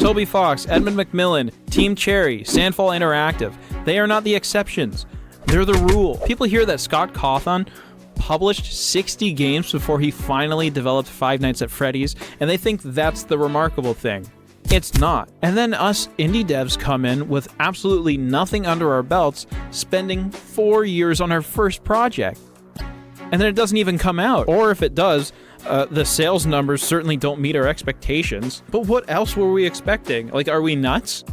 Toby Fox, Edmund McMillan, Team Cherry, Sandfall Interactive. They are not the exceptions. They're the rule. People hear that Scott Cawthon published 60 games before he finally developed Five Nights at Freddy's, and they think that's the remarkable thing. It's not. And then us indie devs come in with absolutely nothing under our belts, spending 4 years on our first project. And then it doesn't even come out. Or if it does, the sales numbers certainly don't meet our expectations. But what else were we expecting? Like, are we nuts?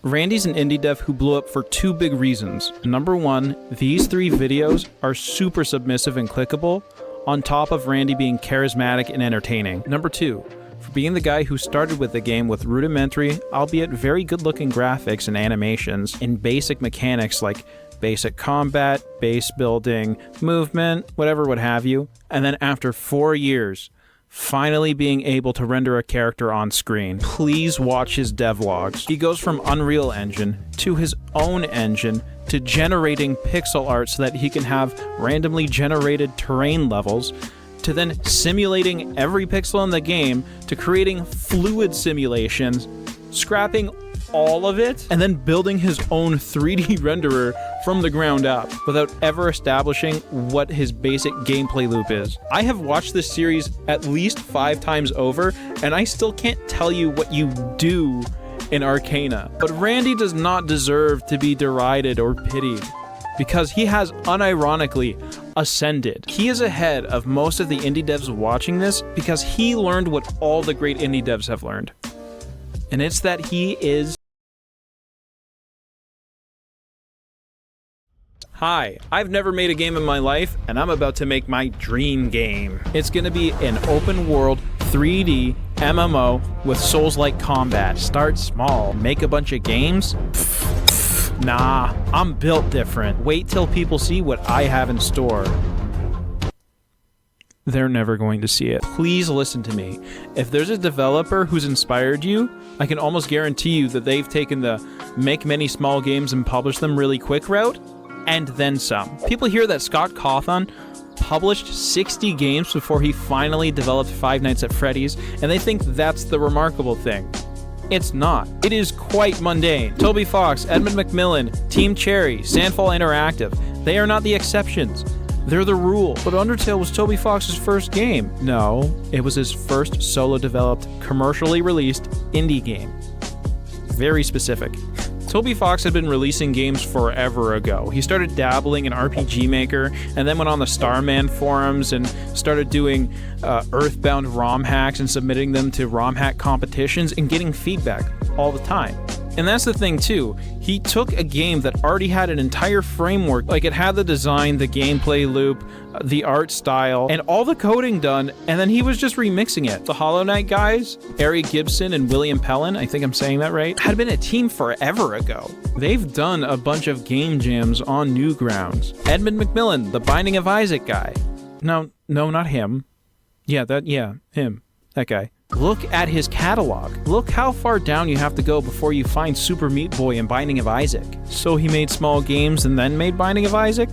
Randy's an indie dev who blew up for two big reasons. Number one, these 3 videos are super submissive and clickable, on top of Randy being charismatic and entertaining. Number 2, for being the guy who started with the game with rudimentary, albeit very good-looking graphics and animations, and basic mechanics like basic combat, base building, movement, whatever what have you, and then after 4 years, finally being able to render a character on screen. Please watch his devlogs. He goes from Unreal Engine to his own engine to generating pixel art so that he can have randomly generated terrain levels, to then simulating every pixel in the game, to creating fluid simulations, scrapping all of it, and then building his own 3D renderer from the ground up without ever establishing what his basic gameplay loop is. I have watched this series at least 5 times over, and I still can't tell you what you do in Arcana. But Randy does not deserve to be derided or pitied, because he has unironically ascended. He is ahead of most of the indie devs watching this because he learned what all the great indie devs have learned. And it's that he is... Hi, I've never made a game in my life, and I'm about to make my dream game. It's gonna be an open world 3D MMO with Souls-like combat. Start small, make a bunch of games? Nah, I'm built different. Wait till people see what I have in store. They're never going to see it. Please listen to me. If there's a developer who's inspired you, I can almost guarantee you that they've taken the make many small games and publish them really quick route, and then some. People hear that Scott Cawthon published 60 games before he finally developed Five Nights at Freddy's, and they think that's the remarkable thing. It's not. It is quite mundane. Toby Fox, Edmund McMillan, Team Cherry, Sandfall Interactive. They are not the exceptions. They're the rule. But Undertale was Toby Fox's first game. No, it was his first solo-developed, commercially released indie game. Very specific. Toby Fox had been releasing games forever ago. He started dabbling in RPG Maker, and then went on the Starman forums and started doing Earthbound ROM hacks and submitting them to ROM hack competitions and getting feedback all the time. And that's the thing too, he took a game that already had an entire framework, like it had the design, the gameplay loop, the art style, and all the coding done, and then he was just remixing it. The Hollow Knight guys, Ari Gibson and William Pellin, I think I'm saying that right, had been a team forever ago. They've done a bunch of game jams on Newgrounds. Edmund McMillan, the Binding of Isaac guy. No, not him. Him. That guy. Look at his catalog. Look how far down you have to go before you find Super Meat Boy and Binding of Isaac. So he made small games and then made Binding of Isaac?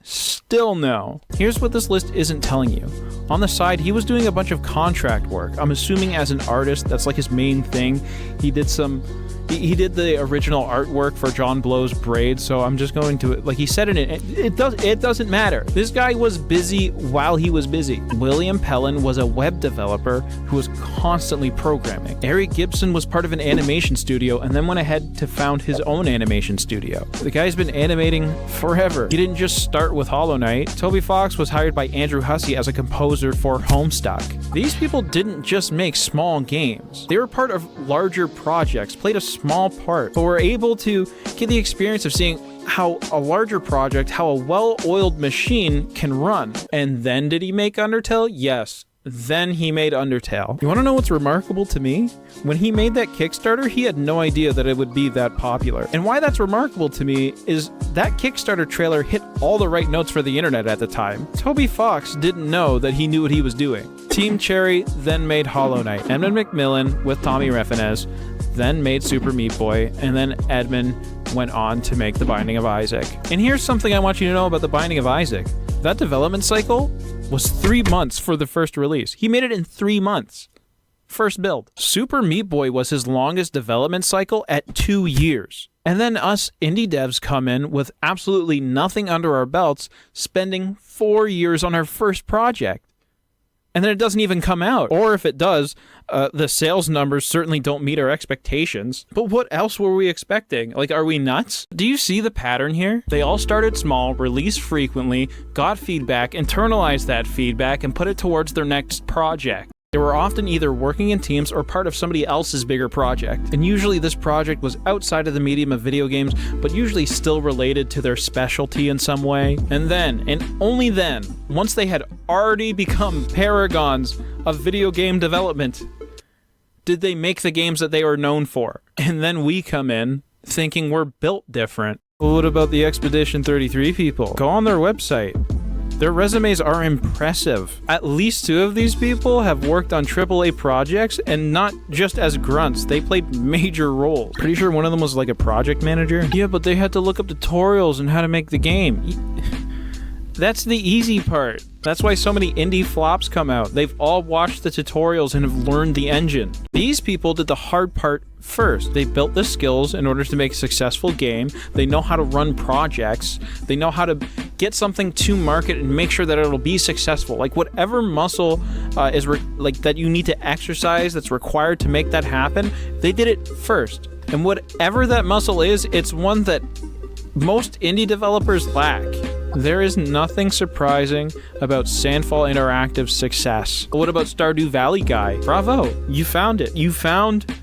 Still no. Here's what this list isn't telling you. On the side, he was doing a bunch of contract work. I'm assuming as an artist, that's like his main thing. He did the original artwork for John Blow's Braid, so I'm just going to, like he said in it, it doesn't matter. This guy was busy while he was busy. William Pellin was a web developer who was constantly programming. Ari Gibson was part of an animation studio and then went ahead to found his own animation studio. The guy's been animating forever. He didn't just start with Hollow Knight. Toby Fox was hired by Andrew Hussey as a composer for Homestuck. These people didn't just make small games. They were part of larger projects, played a small part, but were able to get the experience of seeing how a larger project, how a well-oiled machine can run. And then did he make Undertale? Yes. Then he made Undertale. You want to know what's remarkable to me? When he made that Kickstarter, he had no idea that it would be that popular. And why that's remarkable to me is that Kickstarter trailer hit all the right notes for the internet at the time. Toby Fox didn't know that he knew what he was doing. Team Cherry then made Hollow Knight. Edmund McMillan with Tommy Refenes then made Super Meat Boy, and then Edmund went on to make The Binding of Isaac. And here's something I want you to know about The Binding of Isaac. That development cycle was 3 months for the first release. He made it in 3 months. First build. Super Meat Boy was his longest development cycle at 2 years. And then us indie devs come in with absolutely nothing under our belts, spending 4 years on our first project. And then it doesn't even come out. Or if it does, the sales numbers certainly don't meet our expectations. But what else were we expecting? Like, are we nuts? Do you see the pattern here? They all started small, released frequently, got feedback, internalized that feedback, and put it towards their next project. They were often either working in teams or part of somebody else's bigger project. And usually this project was outside of the medium of video games, but usually still related to their specialty in some way. And then, and only then, once they had already become paragons of video game development, did they make the games that they were known for. And then we come in thinking we're built different. Well, what about the Expedition 33 people? Go on their website. Their resumes are impressive. At least 2 of these people have worked on AAA projects, and not just as grunts. They played major roles. Pretty sure one of them was like a project manager. Yeah, but they had to look up tutorials on how to make the game. That's the easy part. That's why so many indie flops come out. They've all watched the tutorials and have learned the engine. These people did the hard part first. They built the skills in order to make a successful game. They know how to run projects. They know how to get something to market and make sure that it'll be successful. Like whatever muscle that you need to exercise that's required to make that happen, they did it first. And whatever that muscle is, it's one that most indie developers lack. There is nothing surprising about Sandfall Interactive's success. What about Stardew Valley guy? Bravo, you found it. You found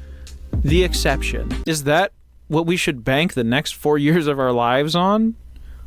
the exception. Is that what we should bank the next 4 years of our lives on?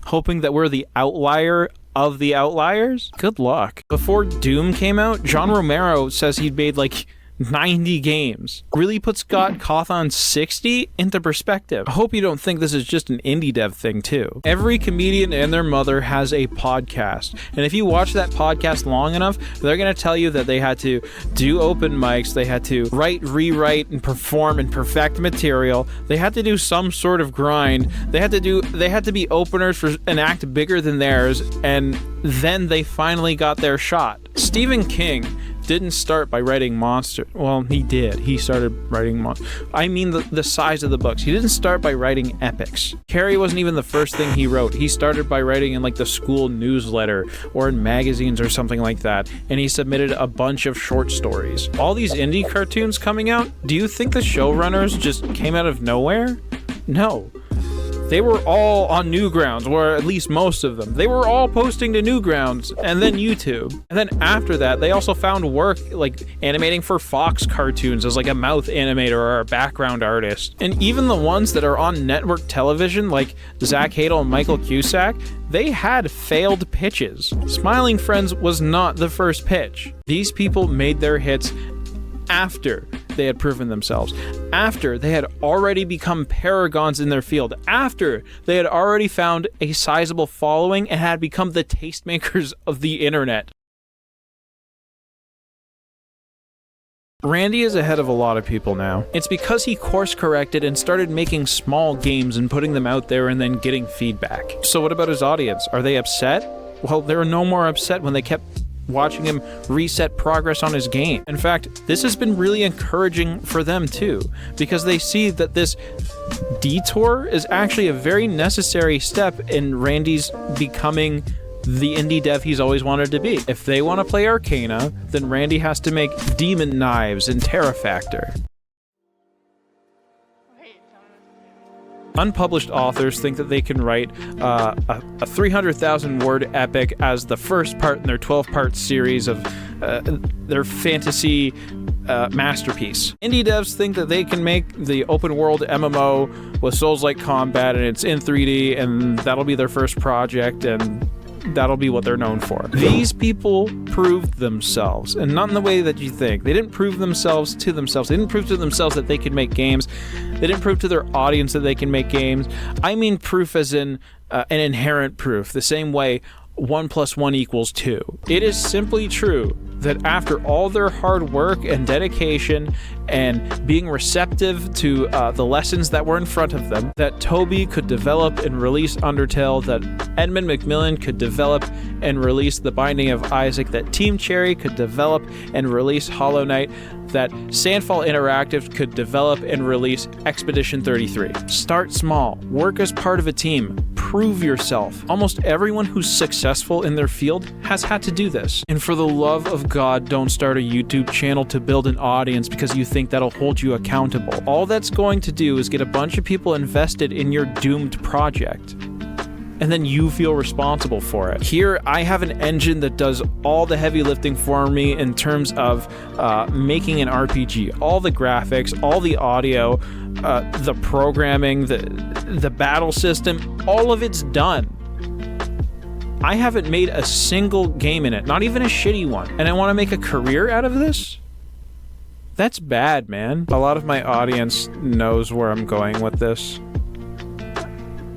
Hoping that we're the outlier of the outliers? Good luck. Before Doom came out, John Romero says he'd made like 90 games. Really put Scott Cawthon's 60 into perspective. I hope you don't think this is just an indie dev thing too. Every comedian and their mother has a podcast. And if you watch that podcast long enough, they're going to tell you that they had to do open mics, they had to write, rewrite, and perform and perfect material. They had to do some sort of grind. They had to be openers for an act bigger than theirs, and then they finally got their shot. Stephen King didn't start by writing monsters. Well, he did. He started writing monsters. I mean the size of the books. He didn't start by writing epics. Carrie wasn't even the first thing he wrote. He started by writing in like the school newsletter or in magazines or something like that, and he submitted a bunch of short stories. All these indie cartoons coming out, do you think the showrunners just came out of nowhere? No. They were all on Newgrounds, or at least most of them. They were all posting to Newgrounds and then YouTube. And then after that, they also found work like animating for Fox cartoons as like a mouth animator or a background artist. And even the ones that are on network television, like Zach Hadel and Michael Cusack, they had failed pitches. Smiling Friends was not the first pitch. These people made their hits after they had proven themselves, after they had already become paragons in their field, after they had already found a sizable following and had become the tastemakers of the internet. Randy is ahead of a lot of people now. It's because he course corrected and started making small games and putting them out there and then getting feedback. So what about his audience? Are they upset? Well, they were no more upset when they kept watching him reset progress on his game. In fact, this has been really encouraging for them too, because they see that this detour is actually a very necessary step in Randy's becoming the indie dev he's always wanted to be. If they want to play Arcana, then Randy has to make Demon Knives and Terrafactor. Unpublished authors think that they can write a 300,000 word epic as the first part in their 12-part series of their fantasy masterpiece. Indie devs think that they can make the open world MMO with Souls-like combat and it's in 3D, and that'll be their first project, and that'll be what they're known for. These people proved themselves, and not in the way that you think. They didn't prove themselves to themselves. They didn't prove to themselves that they could make games. They didn't prove to their audience that they can make games. I mean proof as in an inherent proof, the same way 1 + 1 = 2. It is simply true that after all their hard work and dedication and being receptive to the lessons that were in front of them, that Jobii could develop and release Undertale, that Edmund Macmillan could develop and release The Binding of Isaac, that Team Cherry could develop and release Hollow Knight, that Sandfall Interactive could develop and release Expedition 33. Start small, work as part of a team, prove yourself. Almost everyone who's successful in their field has had to do this. And for the love of God, don't start a YouTube channel to build an audience because you think that'll hold you accountable. All that's going to do is get a bunch of people invested in your doomed project, and then you feel responsible for it. Here, I have an engine that does all the heavy lifting for me in terms of making an RPG. All the graphics, all the audio, the programming, the battle system, all of it's done. I haven't made a single game in it, not even a shitty one. And I want to make a career out of this? That's bad, man. A lot of my audience knows where I'm going with this.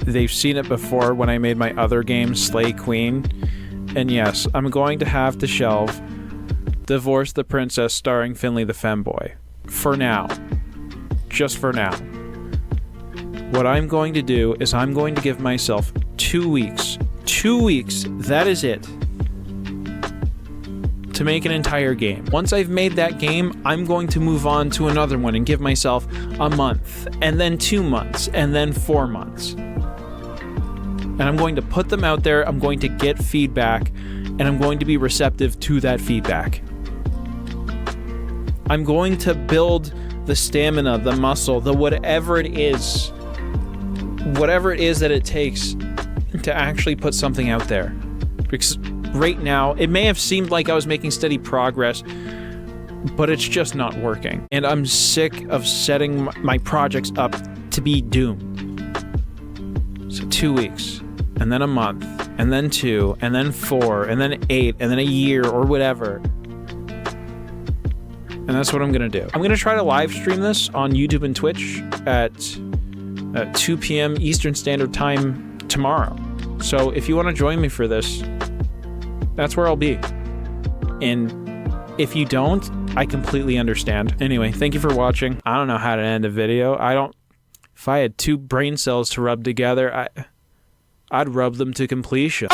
They've seen it before when I made my other game, Slay Queen. And yes, I'm going to have to shelve Divorce the Princess starring Finley the Femboy. For now. Just for now. What I'm going to do is I'm going to give myself 2 weeks. 2 weeks, that is it, to make an entire game. Once I've made that game, I'm going to move on to another one and give myself a month, and then 2 months, and then 4 months. And I'm going to put them out there, I'm going to get feedback, and I'm going to be receptive to that feedback. I'm going to build the stamina, the muscle, the whatever it is that it takes to actually put something out there. Because right now, it may have seemed like I was making steady progress, but it's just not working. And I'm sick of setting my projects up to be doomed. So 2 weeks, and then a month, and then 2, and then 4, and then 8, and then a year, or whatever. And that's what I'm gonna do. I'm gonna try to live stream this on YouTube and Twitch at 2 p.m. Eastern Standard Time tomorrow. So if you want to join me for this, that's where I'll be. And if you don't, I completely understand. Anyway, thank you for watching. I don't know how to end a video. If I had 2 brain cells to rub together, I'd rub them to completion.